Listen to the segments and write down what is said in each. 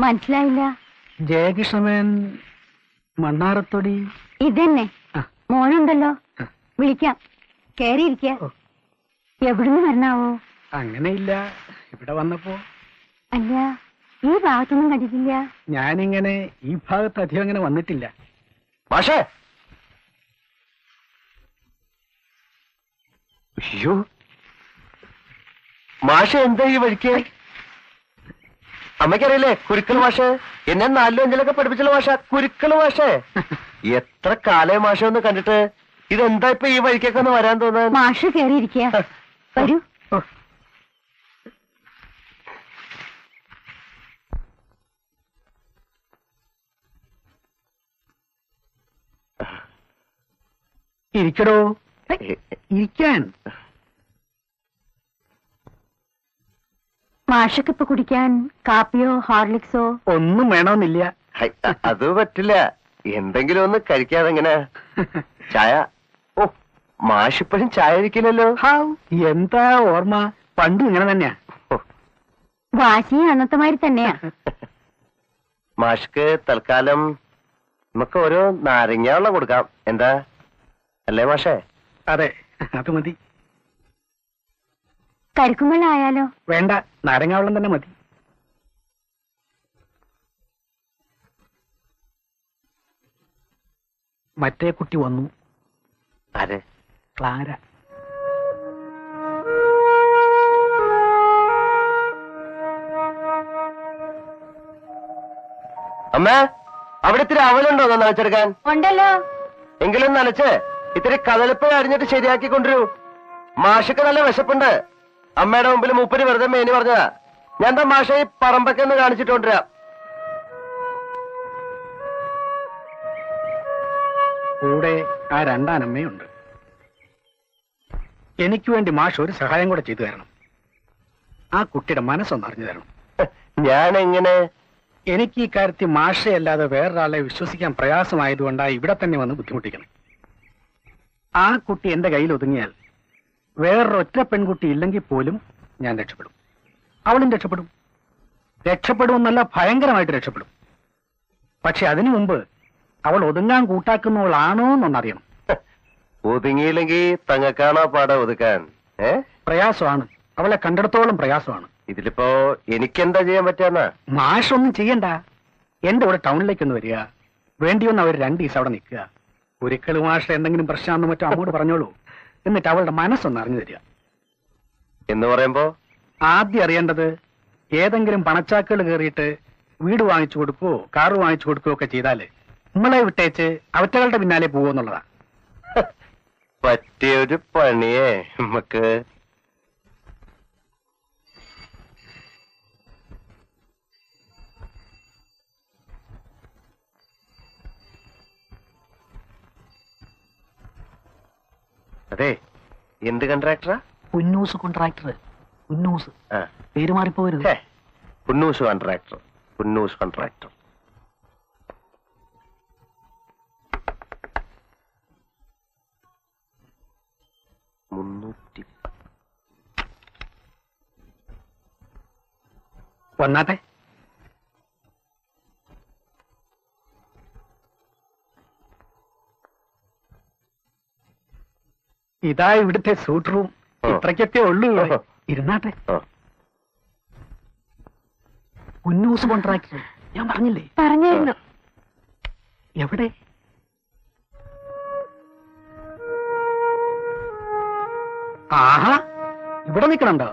മനസ്സിലായില്ല. ജയകൃഷ്ണമേൻ മണ്ണാറത്തൊടി. ഇതന്നെ. മോനുണ്ടല്ലോ, വിളിക്കാം. കേറിയിരിക്ക. എവിടുന്ന് വരണാവോ? അങ്ങനെയില്ല, ഇവിടെ വന്നപ്പോ. അല്ല, ഈ ഭാഗത്തൊന്നും കണ്ടിട്ടില്ല. ഞാനിങ്ങനെ ഈ ഭാഗത്ത് അധികം അങ്ങനെ വന്നിട്ടില്ല. മാഷേ, അയ്യോ മാഷ എന്താ ഈ വഴിക്ക്? അമ്മയ്ക്കറിയില്ലേ കുരുക്കൾ മാഷ്? എന്നെ 4 5 പഠിപ്പിച്ചല്ലോ മാഷ, കുരുക്കൾ മാഷേ. എത്ര കാലം മാഷ ഒന്ന് കണ്ടിട്ട്. ഇതെന്താ ഇപ്പൊ ഈ വഴിക്കൊക്കെ ഒന്ന് വരാൻ തോന്നാൻ? മാഷ് കേറിയിരിക്ക. വരൂ. ഇരിക്കടോ, ഇരിക്കാൻ. മാഷക്കിപ്പൊ കുടിക്കാൻ കാപ്പിയോ ഹോർലിക്സോ ഒന്നും വേണമെന്നില്ല. അത് പറ്റില്ല, എന്തെങ്കിലും ഒന്ന് കഴിക്കാതെങ്ങനെ. ചായ? ഓ, മാഷിപ്പോഴും ചായ ഇരിക്കില്ലല്ലോ. എന്താ ഓർമ്മ, പണ്ടും ഇങ്ങനെ തന്നെയാ. വാശി അന്നത്തെ മാതിരി തന്നെയാ. മാഷ്ക്ക് തൽക്കാലം നമുക്ക് ഓരോ നാരങ്ങ വെള്ളം കൊടുക്കാം, എന്താ? അല്ലേ മാഷേ? അതെ, അത് മതി. കരിക്കുമ്പള്ള ആയാലോ? വേണ്ട, നാരങ്ങ വെള്ളം തന്നെ മതി. മറ്റേ കുട്ടി വന്നു. ആരെ? ക്ലാര. അമ്മ, അവിടെ ഇത്തിരി അവലുണ്ടോ നനച്ചെടുക്കാൻ? ഉണ്ടല്ലോ. എങ്കിലും നനച്ച് ഇത്തിരി കദളിപ്പഴ അരിഞ്ഞിട്ട് ശരിയാക്കി കൊണ്ടുവരൂ. മാഷക്ക് നല്ല വിശപ്പുണ്ട്. അമ്മയുടെ മുമ്പിൽ മൂപ്പര് വെറുതെ മേനി പറഞ്ഞതാ. ഞാൻ എന്താ മാഷ ഈ പറമ്പൊക്കെ ഒന്ന് കാണിച്ചിട്ട് കൊണ്ടുവരാം. കൂടെ ആ രണ്ടാനമ്മയുണ്ട്. എനിക്ക് വേണ്ടി മാഷ് ഒരു സഹായം കൂടെ ചെയ്തു തരണം. ആ കുട്ടിയുടെ മനസ്സൊന്ന് അറിഞ്ഞു തരണം. ഞാൻ എങ്ങനെ? എനിക്ക് ഈ കാര്യത്തിൽ മാഷയല്ലാതെ വേറൊരാളെ വിശ്വസിക്കാൻ പ്രയാസമായതുകൊണ്ടാണ് ഇവിടെ തന്നെ വന്ന് ബുദ്ധിമുട്ടിക്കണം. ആ കുട്ടി എന്റെ കയ്യിൽ ഒതുങ്ങിയാൽ വേറൊരൊറ്റ പെൺകുട്ടി ഇല്ലെങ്കിൽ പോലും ഞാൻ രക്ഷപ്പെടും. അവളും രക്ഷപ്പെടും. രക്ഷപ്പെടുമെന്നല്ല, ഭയങ്കരമായിട്ട് രക്ഷപ്പെടും. പക്ഷെ അതിനു മുമ്പ് അവൾ ഒതുങ്ങാൻ കൂട്ടാക്കുന്നവളാണോ എന്നൊന്നറിയണം. ഒതുങ്ങിയില്ലെങ്കിൽ തങ്ങൾക്കാണോ പാട ഒതുക്കാൻ? പ്രയാസമാണ്, അവളെ കണ്ടിടത്തോളം പ്രയാസമാണ്. ഇതിലിപ്പോ എനിക്കെന്താ ചെയ്യാൻ പറ്റാന്നാ? മാഷൊന്നും ചെയ്യണ്ട. എന്റെ കൂടെ ടൗണിലേക്കൊന്ന് വരിക. വേണ്ടിയൊന്ന് അവർ 2 ദിവസം അവിടെ നിൽക്കുക. ഒരിക്കലും മാഷ എന്തെങ്കിലും പ്രശ്നമാണെന്ന് മറ്റോ അങ്ങോട്ട് പറഞ്ഞോളൂ. എന്നിട്ട് അവളുടെ മനസ്സൊന്ന് അറിഞ്ഞു തരിക. എന്ന് പറയുമ്പോ ആദ്യം അറിയേണ്ടത്, ഏതെങ്കിലും പണച്ചാക്കുകൾ കയറിയിട്ട് വീട് വാങ്ങിച്ചു കൊടുക്കുകയോ കാറ് വാങ്ങിച്ചു കൊടുക്കുകയോ ഒക്കെ ചെയ്താല് നമ്മളെ വിട്ടേച്ച് അവറ്റകളുടെ പിന്നാലെ പോവെന്നുള്ളതാ. പറ്റിയൊരു പണിയേ നമുക്ക്. അതെ, എന്ത് കോൺട്രാക്ടറാ? കുന്നൂസ് കോൺട്രാക്ടർ. കുന്നൂസ് പേര് മാറിപ്പോരുത്. കുന്നൂസ് കോൺട്രാക്ടർ. കുന്നൂസ് കോൺട്രാക്ടർ. വന്നാട്ടെ. ഇതാ ഇവിടുത്തെ സൂട്ട് റൂം. ഇത്രയ്ക്കൊക്കെ ഉള്ളൂ. ഇരുന്നാട്ടെ. കുന്നൂസ് കോൺട്രാക്ടർ ഞാൻ പറഞ്ഞില്ലേ? പറഞ്ഞായിരുന്നു. എവിടെ? ആഹാ, ഇവിടെ നിൽക്കണുണ്ടോ?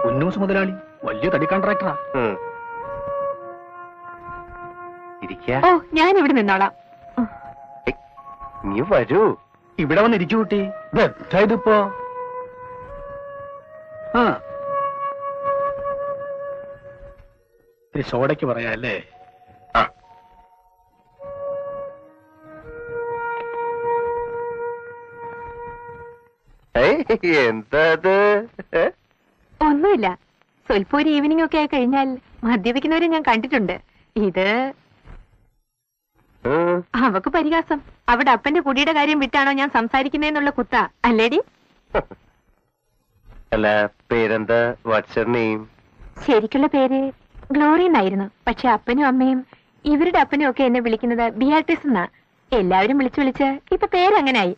കുന്നൂസ് മുതലാളി വലിയ തടി കോൺട്രാക്ടറാ. ഓ, ഞാൻ ഇവിടെ നിന്നോളാം. നീ വരൂ. ഇവിടെ വന്നിരിക്കൂ കുട്ടി. ഇതിപ്പോ സോഡയ്ക്ക് പറയാല്ലേ? എന്താ? ഒന്നുമില്ല. സ്വല്പം ഒരു ഈവനിംഗ് ഒക്കെ ആയി കഴിഞ്ഞാൽ മദ്യപിക്കുന്നവരെ ഞാൻ കണ്ടിട്ടുണ്ട്. ഇത് അവക്ക് പരിഹാസം. അവിടെ അപ്പന്റെ കുടിയുടെ കാര്യം വിട്ടാണോ ഞാൻ സംസാരിക്കുന്നേന്നുള്ള കുത്ത അല്ലേടി? അല്ല, പേരെന്താ? വാട്സർ നെയിം? ശരിക്കുള്ള പേര് ഗ്ലോറി എന്നായിരുന്നു. പക്ഷെ അപ്പനും അമ്മയും ഇവരുടെ അപ്പനും ഒക്കെ എന്നെ വിളിക്കുന്നത് ബിയാട്രിസ് എന്നാ. എല്ലാവരും വിളിച്ചു വിളിച്ച് ഇപ്പൊ പേരങ്ങനായി.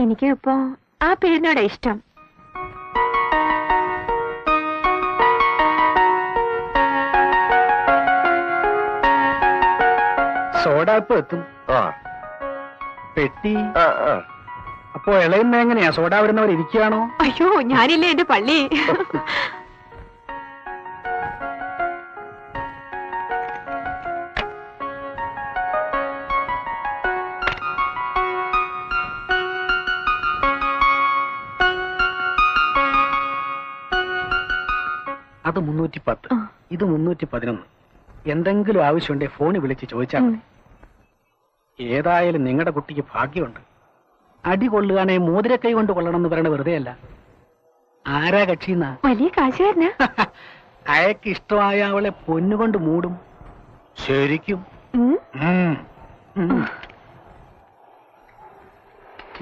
എനിക്കും ഇപ്പോ ആ പേരിനോടാ ഇഷ്ടം. സോഡാപ്പ് എത്തും. പെട്ടി. അപ്പോ ഇളയുന്ന എങ്ങനെയാ? സോഡ വരുന്നവർ ഇരിക്കുകയാണോ? അയ്യോ, ഞാനില്ലേ എന്റെ പള്ളി. അത് 310, ഇത് 311. എന്തെങ്കിലും ആവശ്യമുണ്ടെങ്കിൽ ഫോണിൽ വിളിച്ച് ചോദിച്ചാൽ മതി. ഏതായാലും നിങ്ങളുടെ കുട്ടിക്ക് ഭാഗ്യമുണ്ട്. അടി കൊള്ളുകയാണെ മോതിരക്കൈ കൊണ്ട് കൊള്ളണം എന്ന് പറയണ വെറുതെ അല്ല. ആരാ കക്ഷിന്നാ? വലിയ കാശുകാരനാ. അയക്ക് ഇഷ്ടമായ അവളെ പൊന്നുകൊണ്ട് മൂടും. ശരിക്കും.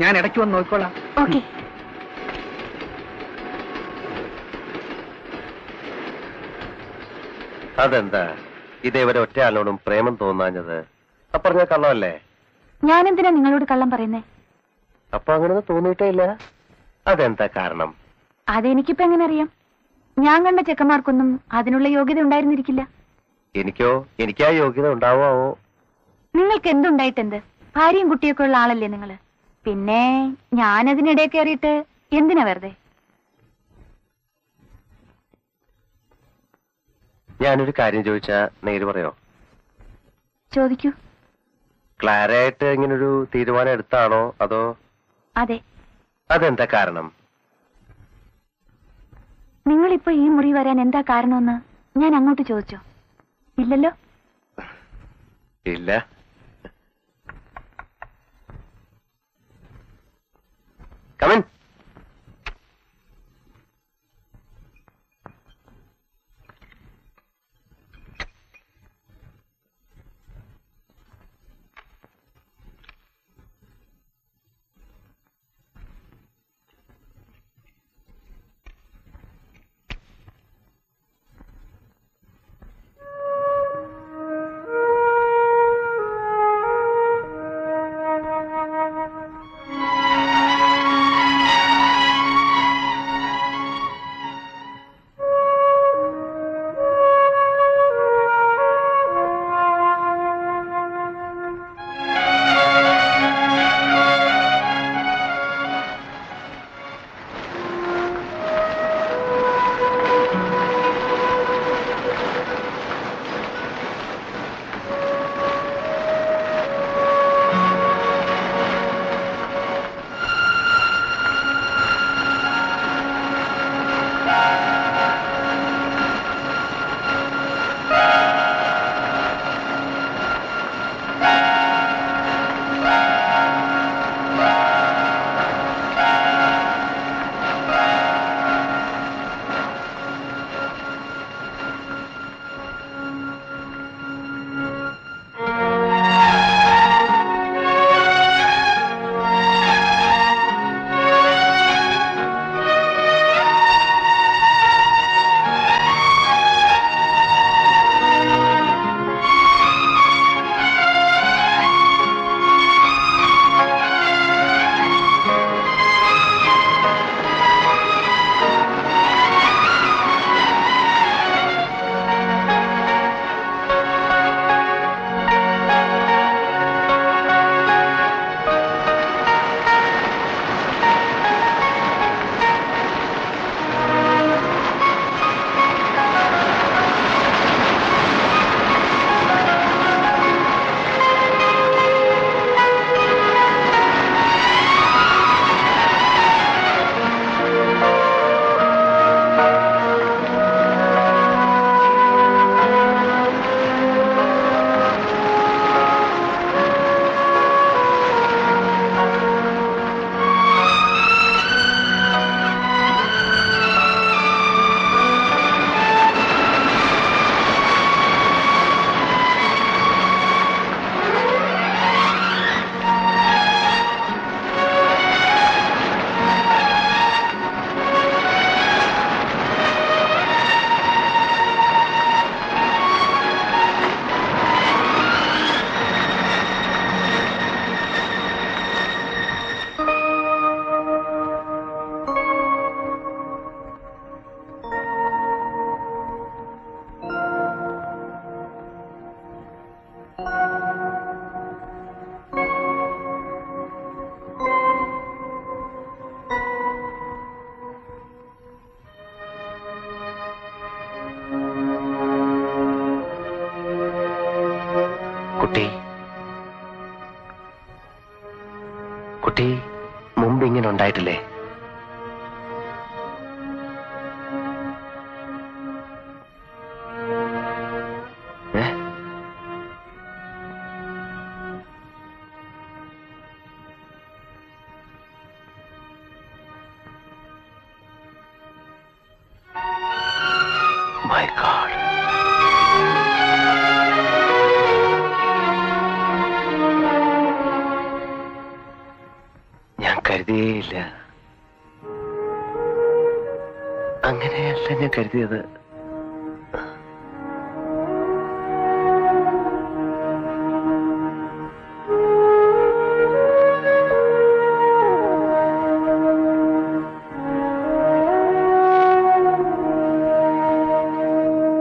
ഞാൻ ഇടയ്ക്ക് വന്ന് നോക്കിക്കോളാം. ഓക്കെ. അതെന്താ ഇതേവരെ ഒറ്റ ആളോടും പ്രേമം തോന്നാഞ്ഞത്? അപ്പറഞ്ഞ കള്ളമല്ലേ? ഞാനെന്തിനാ നിങ്ങളോട് കള്ളം പറയുന്നേ? അപ്പൊ അങ്ങനെ തോന്നിയിട്ടേ ഇല്ല. അതെന്താ കാരണം? അതെനിക്കിപ്പോ എങ്ങനെ അറിയാം? ഞാൻ കണ്ട ചെക്കന്മാർക്കൊന്നും അതിനുള്ള യോഗ്യത ഉണ്ടായിരുന്നിരിക്കില്ല. എനിക്കാ യോഗ്യത ഉണ്ടാവോ? നിങ്ങൾക്ക് എന്തുണ്ടായിട്ടെന്ത്? ഭാര്യയും കുട്ടിയൊക്കെ ഉള്ള ആളല്ലേ നിങ്ങള്. പിന്നെ ഞാനതിനിടെ കയറിയിട്ട് എന്തിനാ വെറുതെ? ഞാനൊരു കാര്യം ചോദിച്ചാ നേര് പറയോ? ചോദിക്കൂ. ക്ലാരായിട്ട് ഇങ്ങനൊരു തീരുമാനം എടുത്താണോ അതോ? അതെ. അതെന്താ കാരണം? നിങ്ങളിപ്പോ ഈ മുറി വരാൻ എന്താ കാരണമെന്ന് ഞാൻ അങ്ങോട്ട് ചോദിച്ചോ? ഇല്ലല്ലോ. ഇല്ല. കമൻ. കുട്ടി കുട്ടി മുമ്പ് ഇങ്ങനെ ഉണ്ടായിട്ടില്ലേ? My God. ഞാൻ കരുതിയേയില്ല. അങ്ങനെയല്ല ഞാൻ കരുതിയത്.